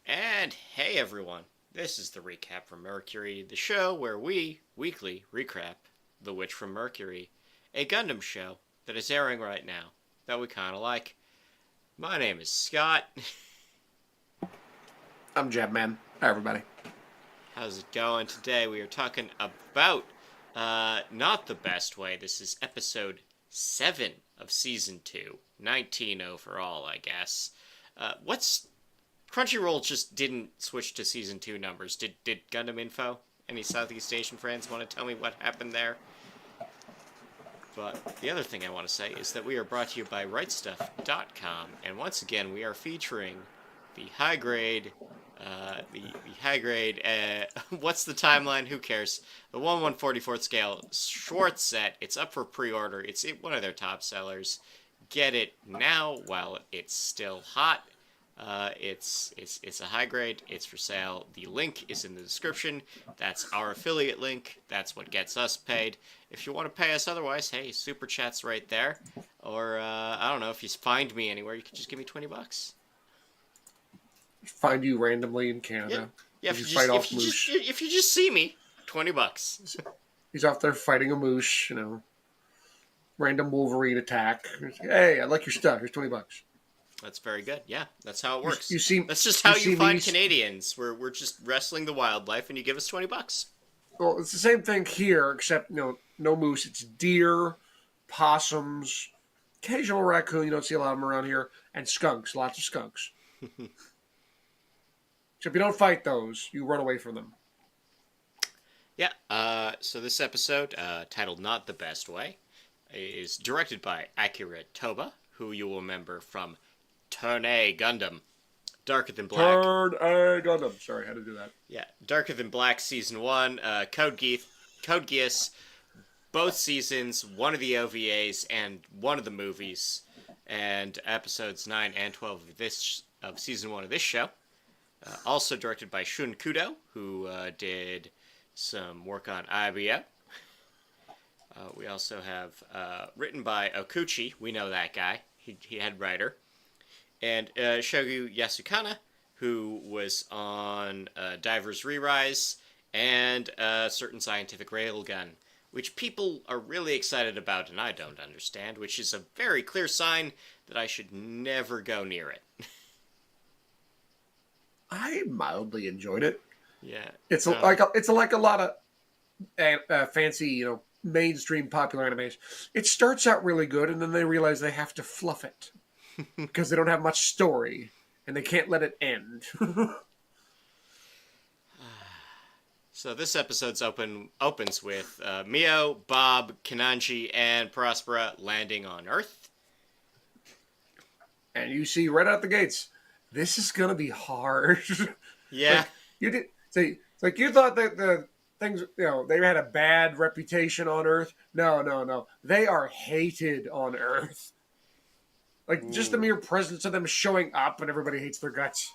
And hey everyone, this is the recap from Mercury, the show where we weekly recap The Witch from Mercury, a Gundam show that is airing right now that we kind of like. My name is Scott. I'm Jabman. Hi, everybody. How's it going today? We are talking about not the best way. This is episode 7 of season 2, 19 overall, I guess. What's Crunchyroll just didn't switch to season 2 numbers. Did Gundam Info? Any Southeast Asian friends want to tell me what happened there? But the other thing I want to say is that we are brought to you by RightStuff.com, and once again we are featuring the high grade, what's the timeline? Who cares? The 1/144th scale Schwarzette. It's up for pre-order. It's one of their top sellers. Get it now while it's still hot. It's a high grade. It's for sale. The link is in the description. That's our affiliate link. That's what gets us paid. If you want to pay us otherwise, hey, super chat's right there. Or I don't know, if you find me anywhere, you can just give me $20. Find you randomly in Canada. Yeah. If you just see me, $20. He's off there fighting a moose. Random Wolverine attack. Hey, I like your stuff. Here's $20. That's very good. Yeah, that's how it works. That's just how you find Canadians. We're just wrestling the wildlife, and you give us $20. Well, it's the same thing here, except no moose. It's deer, possums, occasional raccoon. You don't see a lot of them around here, and skunks. Lots of skunks. Except you don't fight those. You run away from them. Yeah. So this episode, titled "Not the Best Way," is directed by Akira Toba, who you will remember from Turn A Gundam, Darker Than Black. Turn A Gundam. Sorry, I had to do that. Yeah, Darker Than Black Season 1, Code Geass, both seasons, one of the OVAs and one of the movies, and episodes 9 and 12 of Season 1 of this show. Also directed by Shun Kudo, who did some work on IBO. We also have written by Okuchi. We know that guy. He head writer. And Shogu Yasukana, who was on Divers Re-Rise and Certain Scientific Railgun, which people are really excited about and I don't understand, which is a very clear sign that I should never go near it. I mildly enjoyed it. Yeah. It's like a lot of fancy, mainstream popular animes. It starts out really good, and then they realize they have to fluff it because they don't have much story, and they can't let it end. So this episode's opens with Mio, Bob, Kananji, and Prospera landing on Earth. And you see right out the gates, this is gonna be hard. Yeah. You thought that the things, they had a bad reputation on Earth. No. They are hated on Earth. Just the mere presence of them showing up and everybody hates their guts.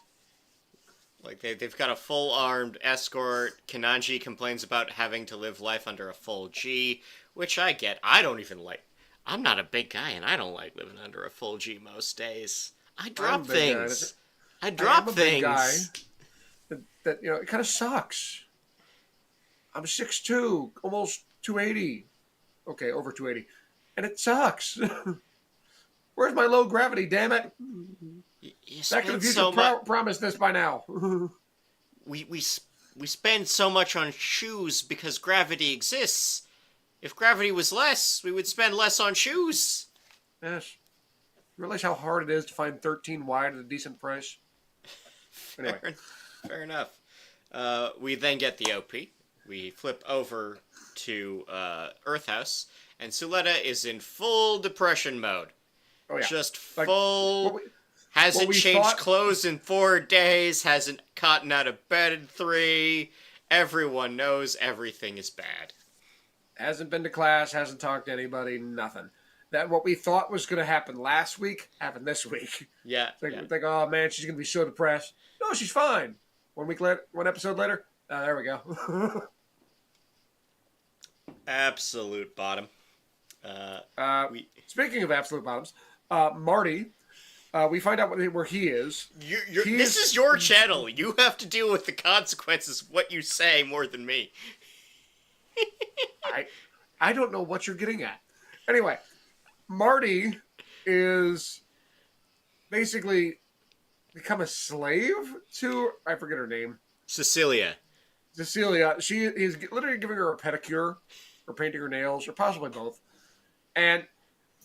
Like, they've got a full-armed escort. Kananji complains about having to live life under a full G, which I get. I'm not a big guy, and I don't like living under a full G most days. I drop things. I drop things. Big guy that it kind of sucks. I'm 6'2", almost 280. Okay, over 280. And it sucks. Where's my low gravity, damn it? Back to the Future promised this by now. we spend so much on shoes because gravity exists. If gravity was less, we would spend less on shoes. Yes. You realize how hard it is to find 13 wide at a decent price? Anyway. Fair enough. We then get the OP. We flip over to Earth House, and Suletta is in full depression mode. Oh, yeah. Just full... hasn't changed clothes in 4 days, hasn't gotten out of bed in 3. Everyone knows everything is bad. Hasn't been to class, hasn't talked to anybody, nothing. That what we thought was going to happen last week happened this week. Yeah. It's like, oh man, she's going to be so depressed. No, she's fine. 1 week later, 1 episode later, there we go. Absolute bottom. Speaking of absolute bottoms, Marty We find out where he is. This is your channel. You have to deal with the consequences of what you say more than me. I don't know what you're getting at. Anyway, Marty is basically become a slave to, I forget her name. Cecilia. She is literally giving her a pedicure or painting her nails or possibly both. And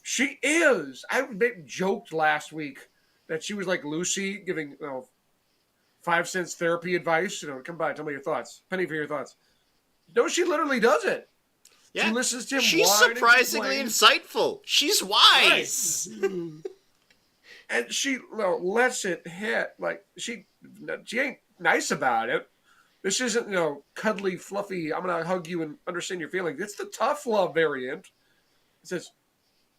she is. I joked last week that she was like Lucy giving 5 cents therapy advice. Come by, tell me your thoughts. Penny for your thoughts. No, she literally does it. Yeah. She listens to him. She's surprisingly insightful. She's wise. Right. And she lets it hit. Like she ain't nice about it. This isn't cuddly, fluffy. I'm gonna hug you and understand your feelings. It's the tough love variant. It says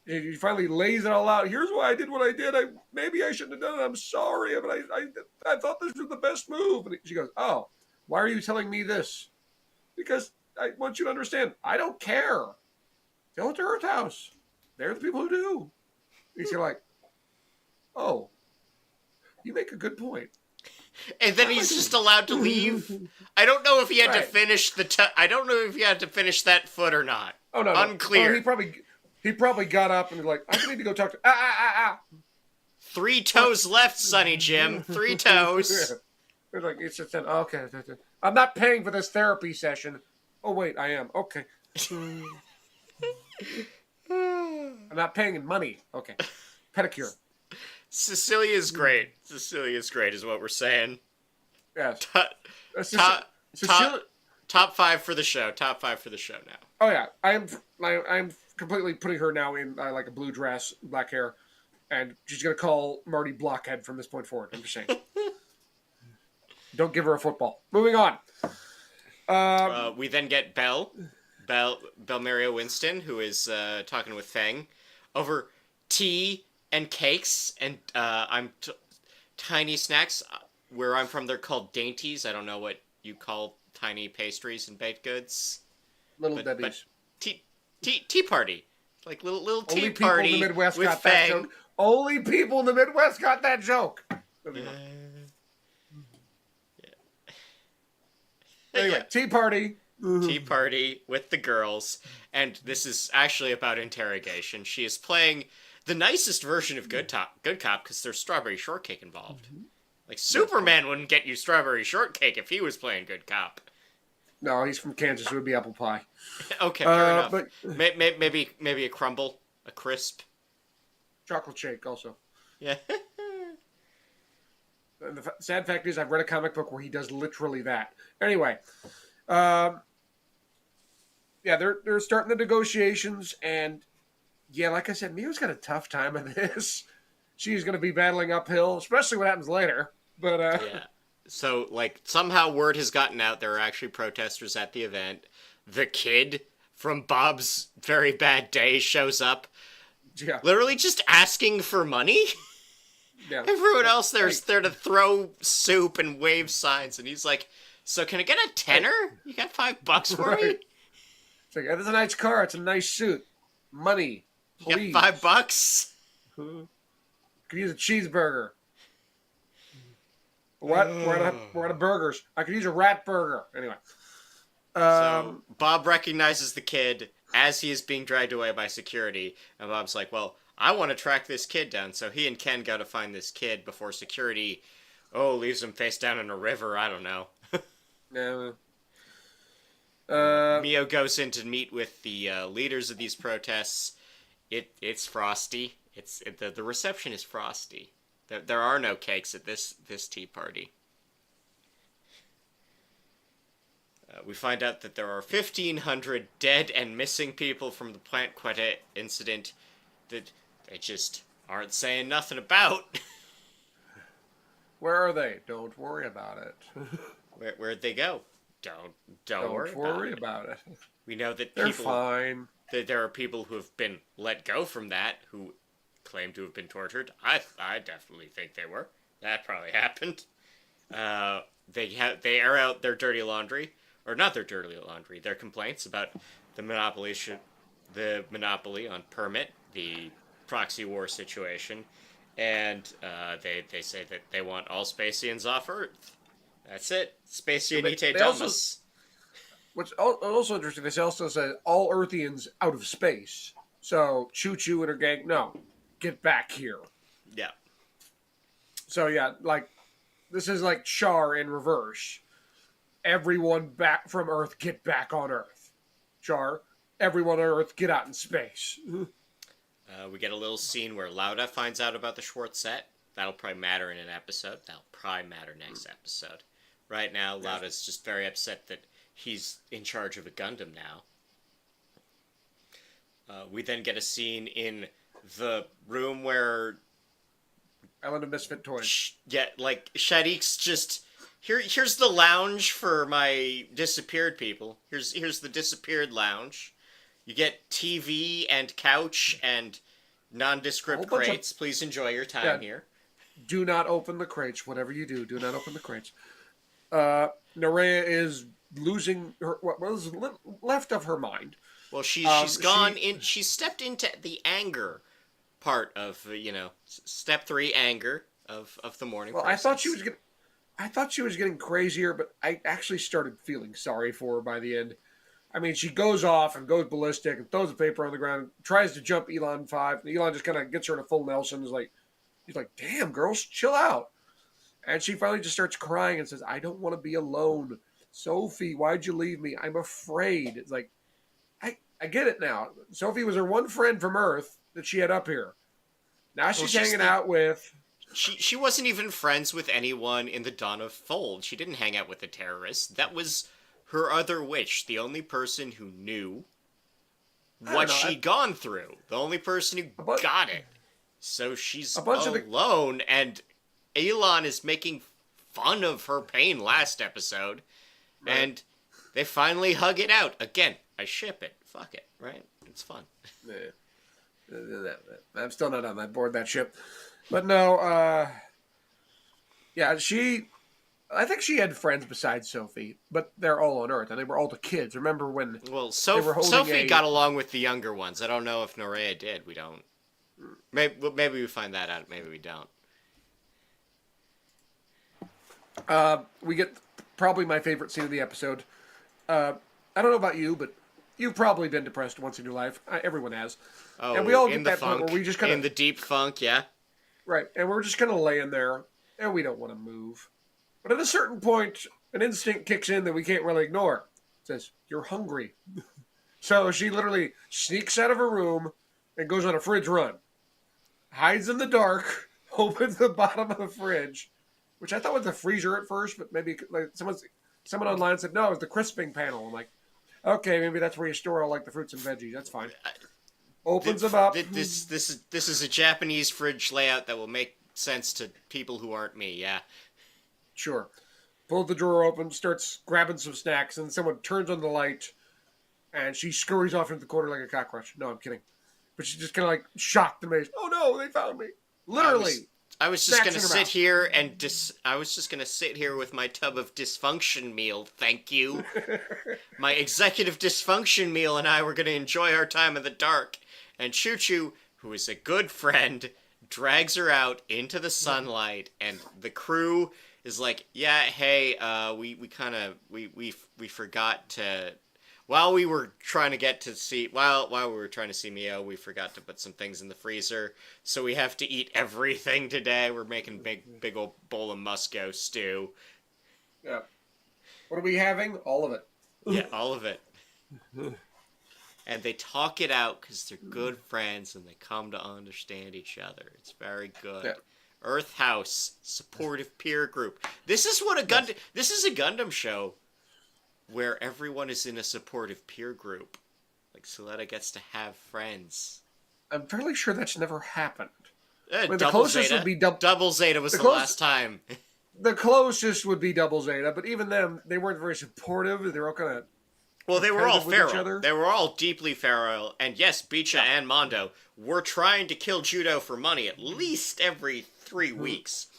he finally lays it all out. Here's why I did what I did. Maybe I shouldn't have done it. I'm sorry, but I thought this was the best move. And she goes, "Oh, why are you telling me this? Because I want you to understand. I don't care. Go to Earth House. They're the people who do." He's like, "Oh, you make a good point." And then he's just allowed to leave. I don't know if he had to finish I don't know if he had to finish that foot or not. Oh no, unclear. Oh, he probably got up and was like, "I need to go talk to 3 toes left, Sonny Jim. 3 toes. It's just okay. I'm not paying for this therapy session. Oh wait, I am. Okay. I'm not paying in money. Okay. Pedicure. Cecilia's great. Cecilia's great is what we're saying. Yes. Top 5 for the show. Top 5 for the show now. Oh yeah, I'm completely putting her now in like a blue dress, black hair, and she's gonna call Marty Blockhead from this point forward. I'm just saying. Don't give her a football. Moving on. We then get Belle Mario Winston, who is talking with Fang over tea and cakes and tiny snacks. Where I'm from, they're called dainties. I don't know what you call tiny pastries and baked goods. Little Debbie's. But tea party, like little tea Only people party in the Midwest with got Fang. that joke. Only people in the Midwest got that joke. Anyway, tea party. Tea party with the girls, and this is actually about interrogation. She is playing the nicest version of Good Cop because there's strawberry shortcake involved. Like Superman wouldn't get you strawberry shortcake if he was playing Good Cop. No, he's from Kansas. It would be apple pie. Okay, fair enough. But maybe a crumble, a crisp, chocolate shake also. Yeah. And the sad fact is, I've read a comic book where he does literally that. Anyway, yeah, they're starting the negotiations, and yeah, like I said, Mio's got a tough time of this. She's going to be battling uphill, especially what happens later. But yeah. So like somehow word has gotten out there are actually protesters at the event. The kid from Bob's Very Bad Day shows up, literally just asking for money. Yeah. Everyone else there's there to throw soup and wave signs, and he's like, "So can I get a tenner? You got $5 for me?" It's like, "That's a nice car. It's a nice suit. Money, please." You got $5? Could use a cheeseburger. What? We're out of burgers. I could use a rat burger. Anyway. So Bob recognizes the kid as he is being dragged away by security, and Bob's like, "Well, I want to track this kid down." So he and Ken go to find this kid before security, leaves him face down in a river. I don't know. Mio goes in to meet with the leaders of these protests. It's frosty. The reception is frosty. There are no cakes at this tea party. We find out that there are 1,500 dead and missing people from the Plant Quartet incident that they just aren't saying nothing about. Where are they? Don't worry about it. Where'd they go? Don't worry about it. We know that they're fine. That there are people who have been let go from that who claim to have been tortured. I definitely think they were. That probably happened. They air out their dirty laundry, or not their dirty laundry, their complaints about the monopoly on permit, the proxy war situation, And they say that they want all Spacians off Earth. That's it. Spacianite they also, Domus. what's also interesting, they also say all Earthians out of space. So Choo Choo and her gang, no, get back here. Yeah. So yeah, like this is like Char in reverse. Everyone back from Earth, get back on Earth. Char, everyone on Earth, get out in space. We get a little scene where Lauda finds out about the Schwarzette. That'll probably matter in an episode. That'll probably matter next episode. Right now, Lauda's just very upset that he's in charge of a Gundam now. We then get a scene in the room where... Ellen of Misfit Toys. like, Shadik's just... Here's the lounge for my disappeared people. Here's the disappeared lounge. You get TV and couch and nondescript crates. Please enjoy your time here. Do not open the crates. Whatever you do, do not open the crates. Nerea is losing what was left of her mind. Well, she's gone in. She stepped into the anger part of step 3 anger of the morning. Well, process. I thought she was getting crazier, but I actually started feeling sorry for her by the end. I mean, she goes off and goes ballistic and throws the paper on the ground, tries to jump Elon 5. And Elon just kind of gets her in a full Nelson. He's like, damn, girls, chill out. And she finally just starts crying and says, I don't want to be alone. Sophie, why'd you leave me? I'm afraid. It's like, I get it now. Sophie was her one friend from Earth that she had up here. Now she's hanging out with... She wasn't even friends with anyone in the Dawn of Fold. She didn't hang out with the terrorists. That was... her other witch, the only person who knew what she'd gone through. The only person who got it. So she's alone, and Elon is making fun of her pain last episode. Right. And they finally hug it out. Again, I ship it. Fuck it, right? It's fun. Yeah. I'm still not on that board, that ship. But no, yeah, I think she had friends besides Sophie, but they're all on Earth, and they were all the kids. Remember when? Well, Sophie got along with the younger ones. I don't know if Nerea did. We don't. Maybe we find that out. Maybe we don't. We get probably my favorite scene of the episode. I don't know about you, but you've probably been depressed once in your life. Everyone has. Oh, and we all get that funk, point where we just kind of in the deep funk, yeah. Right, and we're just kind of laying there, and we don't want to move. But at a certain point, an instinct kicks in that we can't really ignore. It says, you're hungry. So she literally sneaks out of her room and goes on a fridge run. Hides in the dark, opens the bottom of the fridge, which I thought was the freezer at first, but maybe like someone online said, no, it's the crisping panel. I'm like, okay, maybe that's where you store all like the fruits and veggies. That's fine. Opens them up. This is a Japanese fridge layout that will make sense to people who aren't me, yeah. Sure. Pulled the drawer open, starts grabbing some snacks, and someone turns on the light, and she scurries off into the corner like a cockroach. No, I'm kidding. But she's just kind of like shocked and amazed. Oh no, they found me. Literally. I was just going to sit here and I was just going to sit here with my tub of dysfunction meal, thank you. My executive dysfunction meal and I were going to enjoy our time in the dark. And Choo Choo, who is a good friend, drags her out into the sunlight, and the crew is like, yeah, hey, we forgot to, while we were trying to see Mio, we forgot to put some things in the freezer, so we have to eat everything today. We're making big old bowl of Musco stew. Yeah. What are we having? All of it. Yeah, all of it. And they talk it out because they're good friends and they come to understand each other. It's very good. Yeah. Earth House, supportive peer group. This is what This is a Gundam show where everyone is in a supportive peer group. Like Suletta gets to have friends. I'm fairly sure that's never happened. The closest would be Double Zeta was the last time. The closest would be Double Zeta, but even them, they weren't very supportive. They were all kind of. Well, they were all feral. They were all deeply feral, and yes, Bicha and Mondo were trying to kill Judo for money at least every 3 weeks.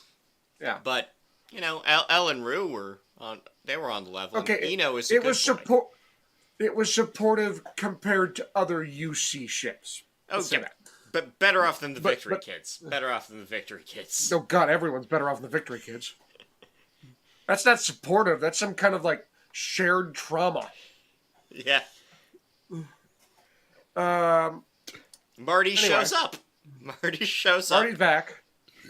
Yeah, but Elle and Rue were on. They were on the level. Okay, Eno is. It was supportive compared to other UC ships. Oh, yeah. But better off than the Victory Kids. Better off than the Victory Kids. Oh God, everyone's better off than the Victory Kids. That's not supportive. That's some kind of like shared trauma. Yeah. Anyway. Marty shows up. Marty's back.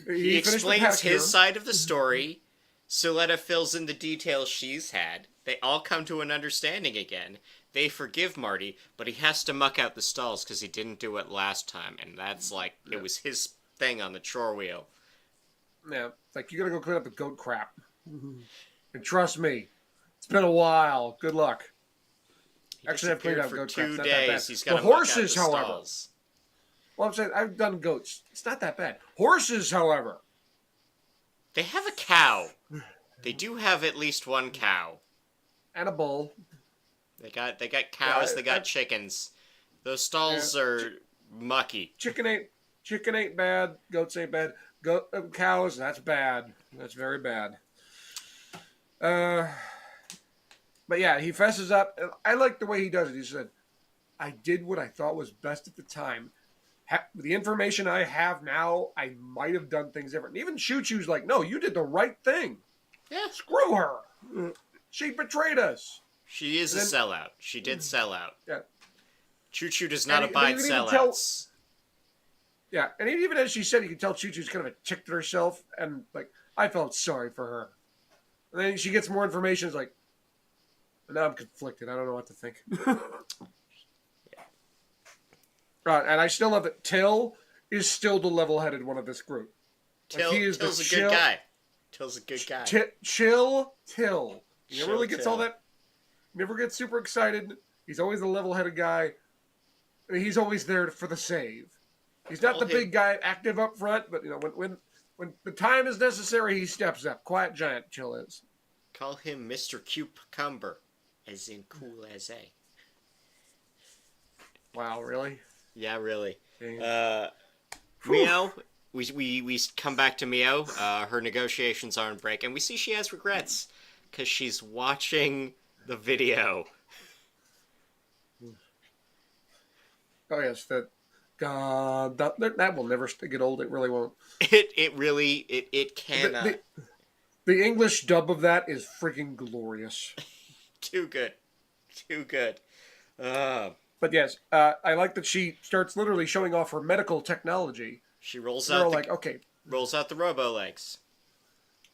He explains his side of the story. Suletta fills in the details she's had. They all come to an understanding again. They forgive Marty, but he has to muck out the stalls because he didn't do it last time, and that's like, it was his thing on the chore wheel. Yeah, it's like, you gotta go clean up the goat crap. And trust me, it's been a while. Good luck. Actually, I've cleaned out goat crap. It's not that bad. He's got the horses, however. Well, I'm saying, I've done goats. It's not that bad. Horses, however. They have a cow. They do have at least one cow. And a bull. They got cows, they got chickens. Those stalls are mucky. Chicken ain't bad. Goats ain't bad. Cows, that's bad. That's very bad. But yeah, he fesses up. I like the way he does it. He said, I did what I thought was best at the time. The information I have now, I might have done things different. And even Choo Choo's like, no, you did the right thing. Yeah. Screw her. She betrayed us. She is a sellout. She did sell out. Yeah. Choo Choo does not abide sellouts. Yeah, and even as she said, you can tell Choo Choo's kind of a ticked at herself, and like, I felt sorry for her. And then she gets more information, it's like, now I'm conflicted. I don't know what to think. And I still love that Till is still the level-headed one of this group. Till, he is Till's a good guy. Till's a good guy. Chill Till. He never really gets Till. all that. Never gets super excited. He's always a level-headed guy. I mean, he's always there for the save. He's not the big guy active up front, but you know when the time is necessary, he steps up. Quiet giant, Chill is. Call him Mr. Cucumber, as in cool as a. Wow, really? Yeah, really. Mio, we come back to Mio. Her negotiations are on break, and we see she has regrets because she's watching the video. Oh yes, that will never get old. It really won't. It cannot. The English dub of that is freaking glorious. Too good. But yes, I like that she starts literally showing off her medical technology. She rolls out rolls out the robo legs.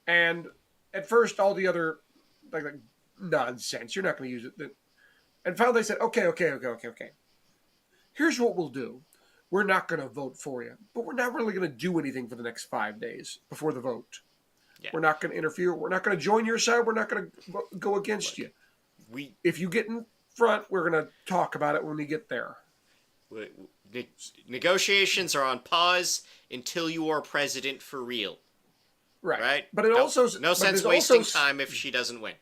And at first, all the other like nonsense. You're not going to use it. And finally, they said, okay. Here's what we'll do. We're not going to vote for you, but we're not really going to do anything for the next 5 days before the vote. Yeah. We're not going to interfere. We're not going to join your side. We're not going to go against you. If you get in front, we're going to talk about it when we get there. Negotiations are on pause until you are president for real. Right? But it also... No sense wasting time if she doesn't win.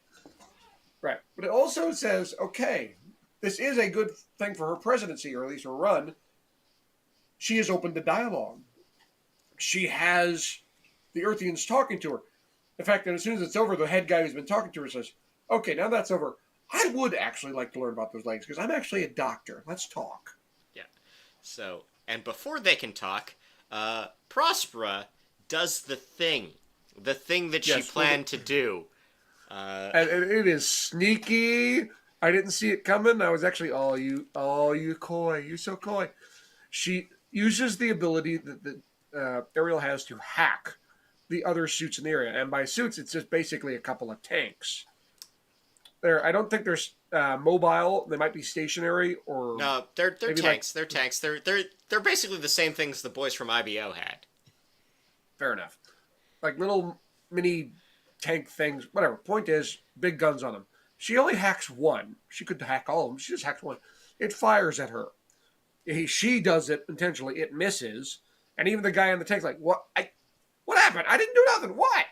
Right. But it also says, okay, this is a good thing for her presidency, or at least her run. She is open to dialogue. She has the Earthians talking to her. In fact, as soon as it's over, the head guy who's been talking to her says, okay, now that's over. I would actually like to learn about those legs, because I'm actually a doctor. Let's talk. Yeah. So, and before they can talk, Prospera does the thing that she planned to do. And it is sneaky. I didn't see it coming. I was actually, you coy. You're so coy. She uses the ability that Ariel has to hack the other suits in the area. And by suits, it's just basically a couple of tanks. I don't think they're mobile. They might be stationary or... No, they're tanks. They're tanks. They're basically the same things the boys from IBO had. Fair enough. Like little mini tank things. Whatever. Point is, big guns on them. She only hacks one. She could hack all of them. She just hacks one. It fires at her. She does it intentionally. It misses. And even the guy in the tank's like, what happened? I didn't do nothing. What?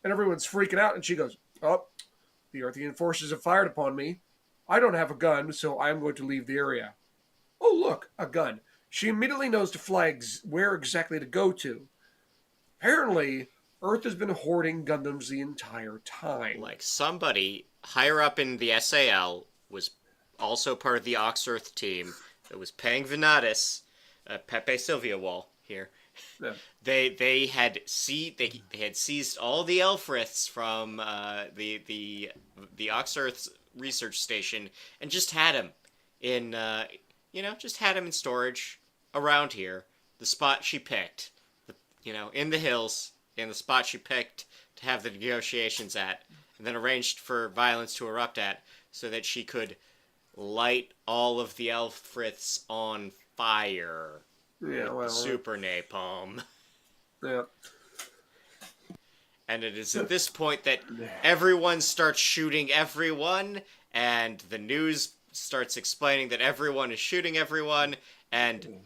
And everyone's freaking out. And she goes, oh, the Earthian forces have fired upon me. I don't have a gun, so I'm going to leave the area. Oh, look, a gun. She immediately knows to flag where exactly to go to. Apparently, Earth has been hoarding Gundams the entire time. Like somebody higher up in the SAL was also part of the Oxearth team that was paying Venatus Pepe Sylvia wall here. Yeah. They had seized all the Elfriths from the Oxearth research station and just had them in just had them in storage around here. The spot she picked, in the hills, in the spot she picked to have the negotiations at, and then arranged for violence to erupt at, so that she could light all of the Elfriths on fire. Yeah, well, Super napalm. Yeah. And it is at this point that everyone starts shooting everyone, and the news starts explaining that everyone is shooting everyone, and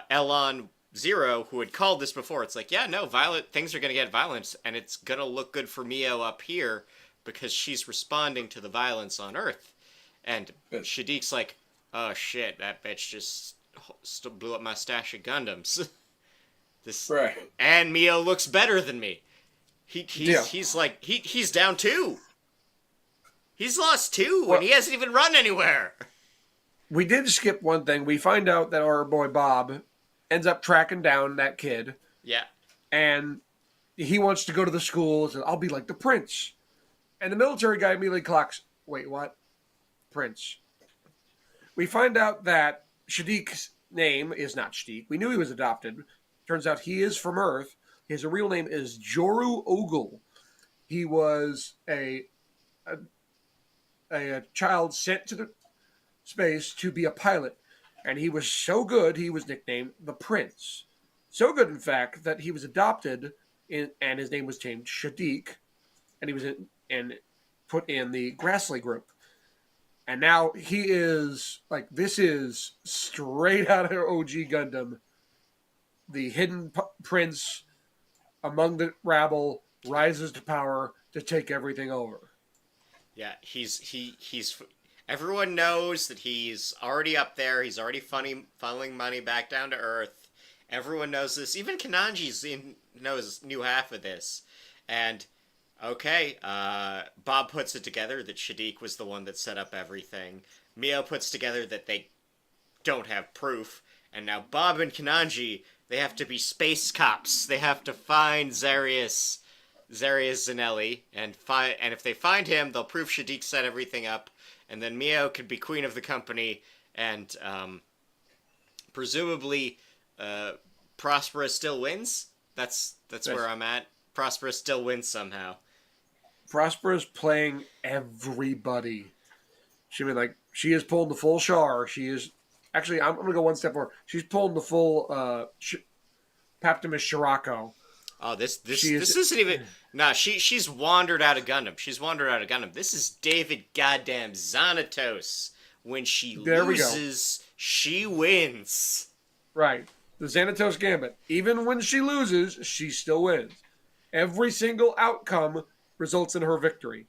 Elon Zero, who had called this before, it's like, yeah, no, things are going to get violent, and it's going to look good for Mio up here, because she's responding to the violence on Earth. And Shadik's like, oh shit, that bitch just blew up my stash of Gundams. Right. And Mio looks better than me. He's down 2. He's lost 2, and he hasn't even run anywhere. We did skip one thing. We find out that our boy Bob ends up tracking down that kid. Yeah. And he wants to go to the school and says, I'll be like the prince. And the military guy immediately clocks, wait, what? Prince. We find out that Shadik's name is not Shadik. We knew he was adopted. Turns out he is from Earth. His real name is Joru Ogle. He was a child sent to the space to be a pilot. And he was so good, he was nicknamed the Prince. So good, in fact, that he was adopted, and his name was changed Shadik. And he was put in the Grassley group. And now he is, this is straight out of OG Gundam. The hidden prince among the rabble rises to power to take everything over. Yeah, he's everyone knows that he's already up there. He's already funneling money back down to Earth. Everyone knows this. Even Kananji knew half of this. And okay, Bob puts it together that Shadik was the one that set up everything. Mio puts together that they don't have proof. And now Bob and Kananji, they have to be space cops. They have to find Zarius Zanelli, and if they find him, they'll prove Shadik set everything up, and then Mio could be queen of the company, and presumably Prospera still wins. That's where I'm at. Prospera still wins somehow. Prospera's playing everybody. She is pulling the full Char. She is actually. I'm going to go one step forward. She's pulling the full Paptimus Shirako. Oh, this isn't even. Nah, she's wandered out of Gundam. This is David goddamn Xanatos. When she loses, she wins. Right. The Xanatos Gambit. Even when she loses, she still wins. Every single outcome results in her victory.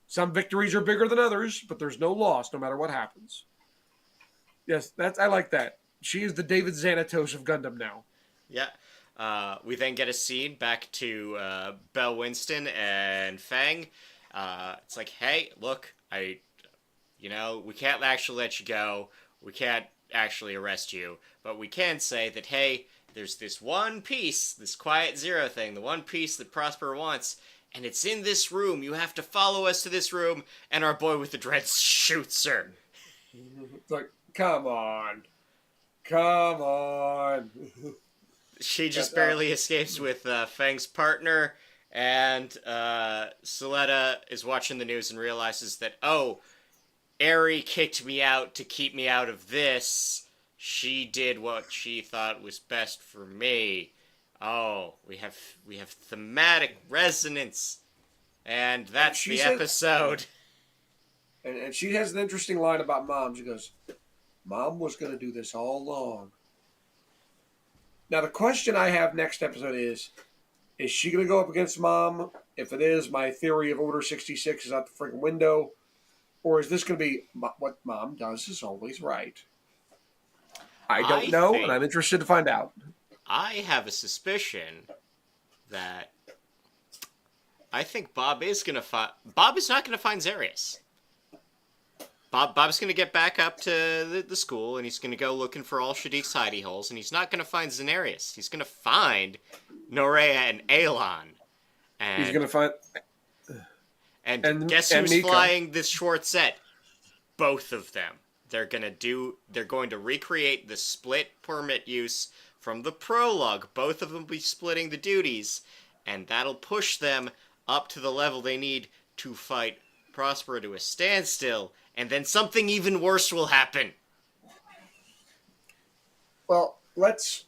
Some victories are bigger than others, but there's no loss no matter what happens. Yes, I like that. She is the David Xanatos of Gundam now. Yeah. We then get a scene back to Belle Winston and Fang. It's like, hey, look, we can't actually let you go. We can't actually arrest you. But we can say that, hey, there's this one piece, this Quiet Zero thing, the one piece that Prosper wants, and it's in this room. You have to follow us to this room. And our boy with the dreads shoots her. It's like, come on. Come on. She just barely escapes with Fang's partner, and Soletta is watching the news and realizes that, oh, Eri kicked me out to keep me out of this. She did what she thought was best for me. Oh, we have thematic resonance, and that's the episode. And she has an interesting line about Mom. She goes, Mom was going to do this all along. Now, the question I have next episode is she going to go up against Mom? If it is, my theory of Order 66 is out the freaking window. Or is this going to be what Mom does is always right? I don't know, and I'm interested to find out. I have a suspicion that I think Bob is not going to find Zarius. Bob's going to get back up to the school, and he's going to go looking for all Shadik's hidey holes, and he's not going to find Zenarius. He's going to find Norea and Aelon. He's And going to find... and guess and who's Miko. flying this Schwarzette? Both of them. They're going to recreate the split permit use from the prologue. Both of them will be splitting the duties, and that'll push them up to the level they need to fight Prospero to a standstill, and then something even worse will happen. Well, let's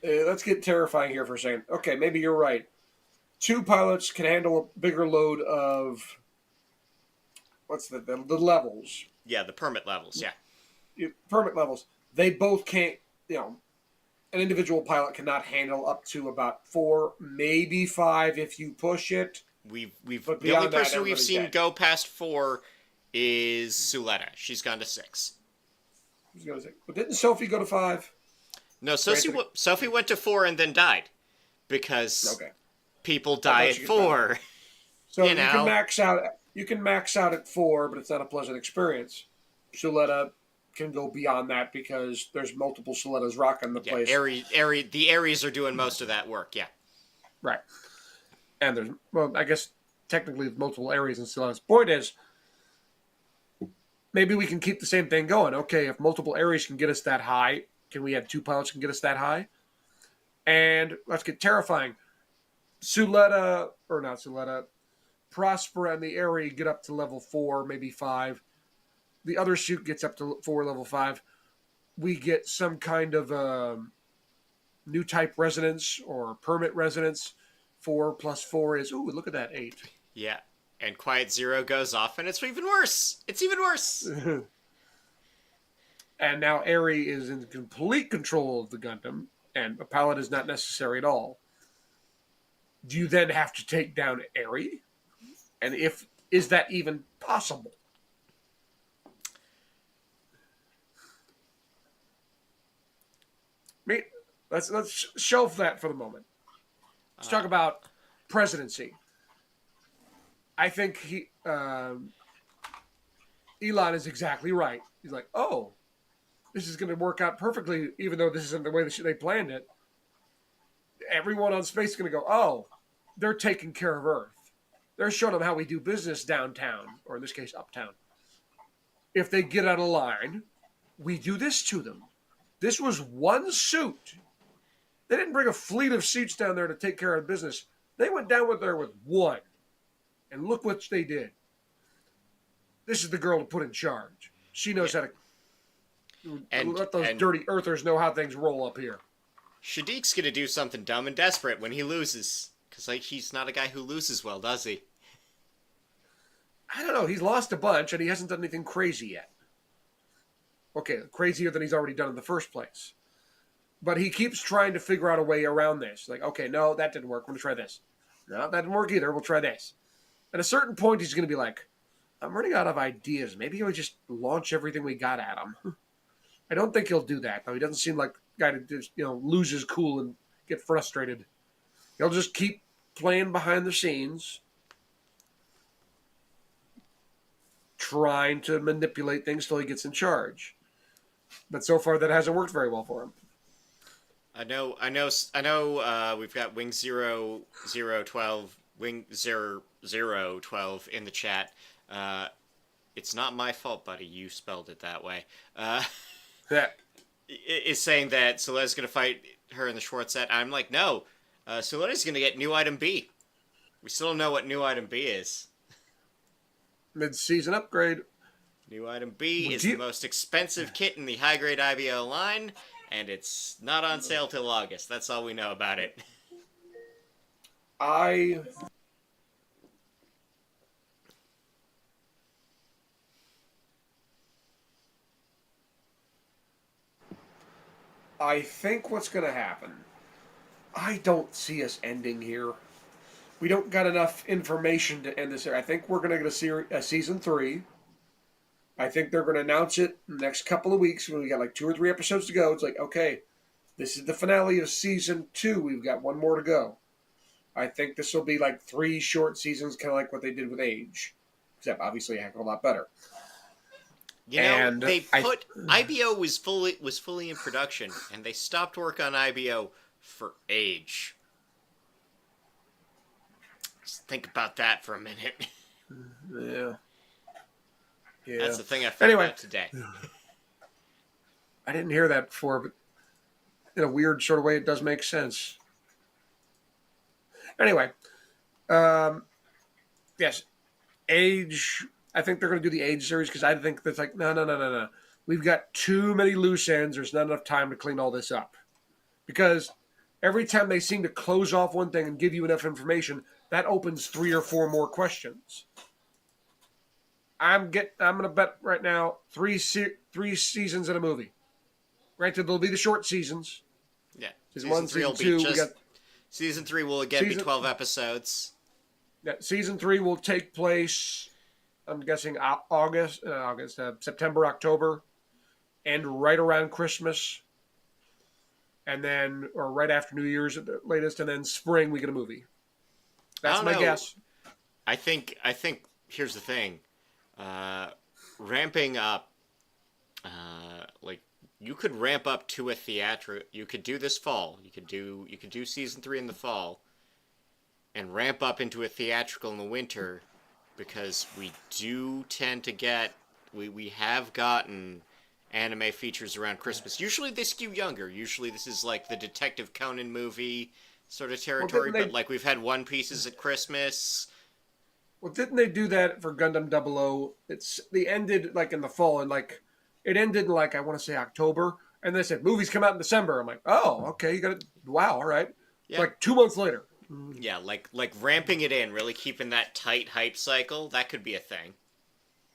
get terrifying here for a second. Okay, maybe you're right. 2 pilots can handle a bigger load of... What's the levels? Yeah, the permit levels, yeah. Permit levels. They both can't, an individual pilot cannot handle up to about 4, maybe 5 if you push it. The only person we've seen go past 4 is Suletta. She's gone to 6. But didn't Sophie go to 5? No, Sophie went to 4 and then died. Because people die at 4. So you can max out. You can max out at 4, but it's not a pleasant experience. Suletta can go beyond that because there's multiple Sulettas rocking the place. The Aries are doing most of that work, yeah. Right. And there's, I guess technically multiple Aries and Sulettas. Point is, maybe we can keep the same thing going. Okay, if multiple Aries can get us that high, can we have 2 pilots can get us that high? And let's get terrifying. Prospera and the Aerie get up to level 4, maybe 5. The other suit gets up to 4, level 5. We get some kind of new type resonance or permit resonance. 4 plus 4 is, ooh, look at that, 8. Yeah, and Quiet Zero goes off, and it's even worse. It's even worse. And now Aerie is in complete control of the Gundam, and a pilot is not necessary at all. Do you then have to take down Aerie? And is that even possible? Let's shelf that for the moment. Let's talk about presidency. I think Elon is exactly right. He's like, oh, this is going to work out perfectly, even though this isn't the way they planned it. Everyone on space is going to go, oh, they're taking care of Earth. They're showing them how we do business downtown, or in this case, uptown. If they get out of line, we do this to them. This was one suit. They didn't bring a fleet of suits down there to take care of business. They went down there with one. And look what they did. This is the girl to put in charge. She knows how to let those dirty Earthers know how things roll up here. Shadik's going to do something dumb and desperate when he loses. Because he's not a guy who loses well, does he? I don't know. He's lost a bunch, and he hasn't done anything crazy yet. Okay, crazier than he's already done in the first place. But he keeps trying to figure out a way around this. Like, okay, no, that didn't work. I'm going to try this. No, that didn't work either. We'll try this. At a certain point, he's going to be like, I'm running out of ideas. Maybe he'll just launch everything we got at him. I don't think he'll do that, though. He doesn't seem like a guy to just, lose his cool and get frustrated. He'll just keep playing behind the scenes, trying to manipulate things till he gets in charge. But so far, that hasn't worked very well for him. I know. We've got Wing 0012, Wing 0012 in the chat. It's not my fault, buddy. You spelled it that way. Is saying that Suletta's going to fight her in the Schwarzette. I'm like, no. Suletta's going to get new item B. We still don't know what new item B is. Mid-season upgrade. New item B is the most expensive kit in the high-grade IBO line, and it's not on sale till August. That's all we know about it. I think what's going to happen, I don't see us ending here. We don't got enough information to end this here. I think we're going to get a season 3. I think they're going to announce it in the next couple of weeks when we got like 2 or 3 episodes to go. It's like, okay, this is the finale of season 2. We've got 1 more to go. I think this will be like 3 short seasons, kind of like what they did with Age. Except obviously a heck of a lot better. You know, And they put IBO was fully in production, and they stopped work on IBO for Age. Just think about that for a minute. yeah, That's yeah. the thing I found Anyway, out today. I didn't hear that before, but in a weird sort of way, it does make sense. Anyway, um, yes, Age. I think they're going to do the Age series because I think that's like no, no, no, no, no. We've got too many loose ends. There's not enough time to clean all this up because every time they seem to close off one thing and give you enough information, that opens 3 or 4 more questions. I'm going to bet right now three seasons in a movie. Granted, there'll be the short seasons. Yeah, Season season 1, three season will be 2. We just. got Season 3 will again be season. 12 episodes. Yeah, season 3 will take place. I'm guessing September, October, and right around Christmas, and then or right after New Year's at the latest, and then spring we get a movie. I That's don't my know. guess. I think here's the thing. Ramping up, like you could ramp up to a theatrical. You could do this fall. You could do season 3 in the fall, and ramp up into a theatrical in the winter, because we do tend to get we have gotten anime features around Christmas. Usually they skew younger. Usually this is like the Detective Conan movie sort of territory, but like we've had One Pieces at Christmas. Well, didn't they do that for Gundam 00? They ended like in the fall, and like it ended in like I want to say October, and they said movies come out in December. I'm like, oh, okay, you got it. Wow, all right. Yeah. Like 2 months later. Yeah, like ramping it in, really keeping that tight hype cycle. That could be a thing.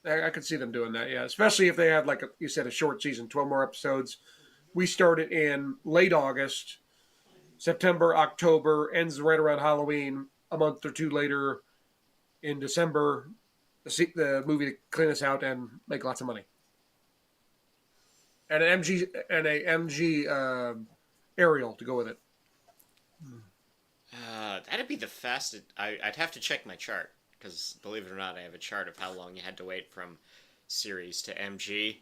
I could see them doing that, yeah. Especially if they had, like you said, a short season, 12 more episodes. We started in late August, September, October, ends right around Halloween. A month or two later, in December, the movie to clean us out and make lots of money. And an MG aerial to go with it. That'd be the fastest. I'd have to check my chart, because believe it or not, I have a chart of how long you had to wait from series to MG.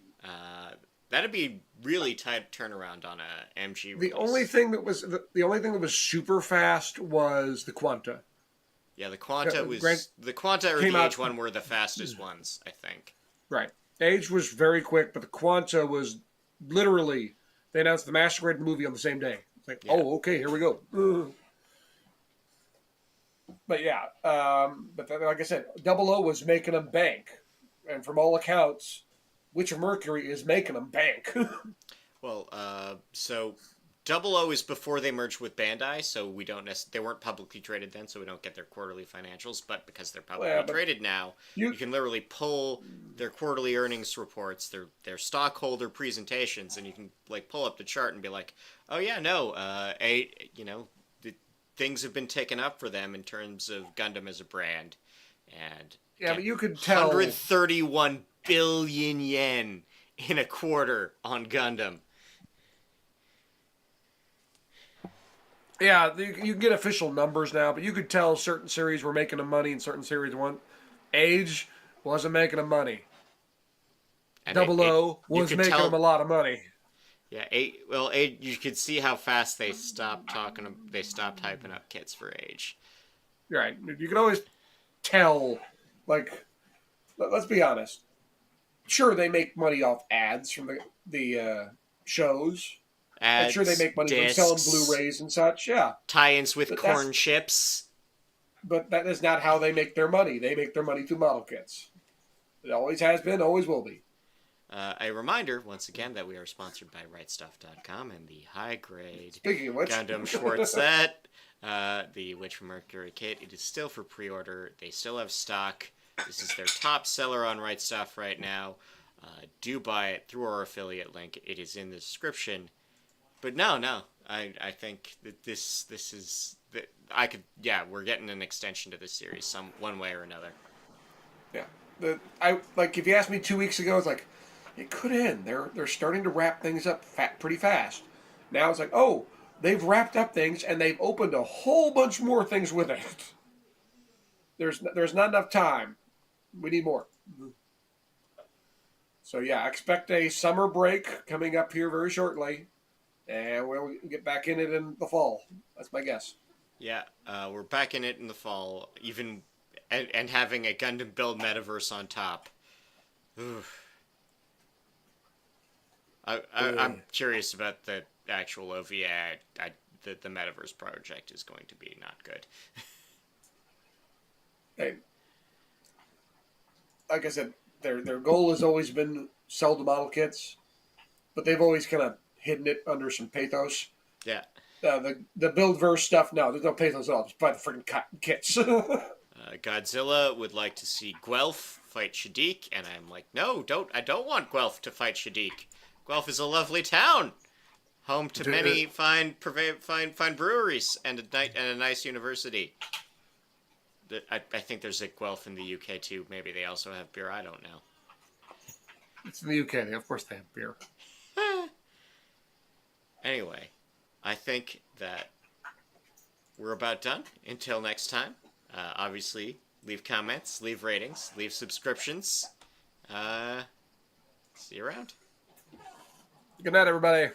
That'd be really tight turnaround on a MG release. The only thing that was super fast was the Quanta. Yeah, the Quanta or the Age one were the fastest ones, I think. Right. Age was very quick, but the Quanta was literally they announced the Masquerade movie on the same day. It's like, yeah. Oh, okay, here we go. But yeah, like I said, 00 was making them bank, and from all accounts, Witch of Mercury is making them bank. Well, so 00 is before they merged with Bandai, so they weren't publicly traded then, so we don't get their quarterly financials. But because they're publicly traded now, you can literally pull their quarterly earnings reports, their stockholder presentations, and you can like pull up the chart and be like, oh yeah, no, things have been taken up for them in terms of Gundam as a brand, and yeah, but you could tell 131 billion yen in a quarter on Gundam. Yeah, you get official numbers now, but you could tell certain series were making them money and certain series weren't. Age wasn't making them money. And 00 was making them a lot of money. Yeah, you could see how fast they stopped hyping up kits for Age. Right. You can always tell, like, let's be honest. Sure, they make money off ads from the shows. Ads, I'm sure they make money discs, from selling Blu-rays and such, yeah. Tie-ins with corn chips. But that is not how they make their money. They make their money through model kits. It always has been, always will be. A reminder, once again, that we are sponsored by RightStuff.com and the high-grade Gundam Schwarzette, the Witch from Mercury kit. It is still for pre-order. They still have stock. This is their top seller on Right Stuff right now. Do buy it through our affiliate link. It is in the description. But no, I think that this is we're getting an extension to this series one way or another. Yeah, if you asked me 2 weeks ago, it's like it could end. They're starting to wrap things up pretty fast. Now it's like, oh, they've wrapped up things and they've opened a whole bunch more things with it. There's not enough time. We need more. So yeah, expect a summer break coming up here very shortly, and we'll get back in it in the fall. That's my guess. Yeah, we're back in it in the fall, even and having a Gundam build metaverse on top. Oof. I'm curious about the actual OVA. The metaverse project is going to be not good. Hey, like I said, their goal has always been sell the model kits, but they've always kind of hidden it under some pathos. Yeah. The build verse stuff, no, there's no pathos at all. Just buy the freaking kits. Godzilla would like to see Guelph fight Shaddiq, and I'm like, no, don't. I don't want Guelph to fight Shaddiq. Guelph is a lovely town, home to many fine breweries and a nice university. I think there's a Guelph in the UK too. Maybe they also have beer. I don't know. It's in the UK. Of course they have beer. Anyway, I think that we're about done. Until next time, obviously, leave comments, leave ratings, leave subscriptions. See you around. Good night, everybody.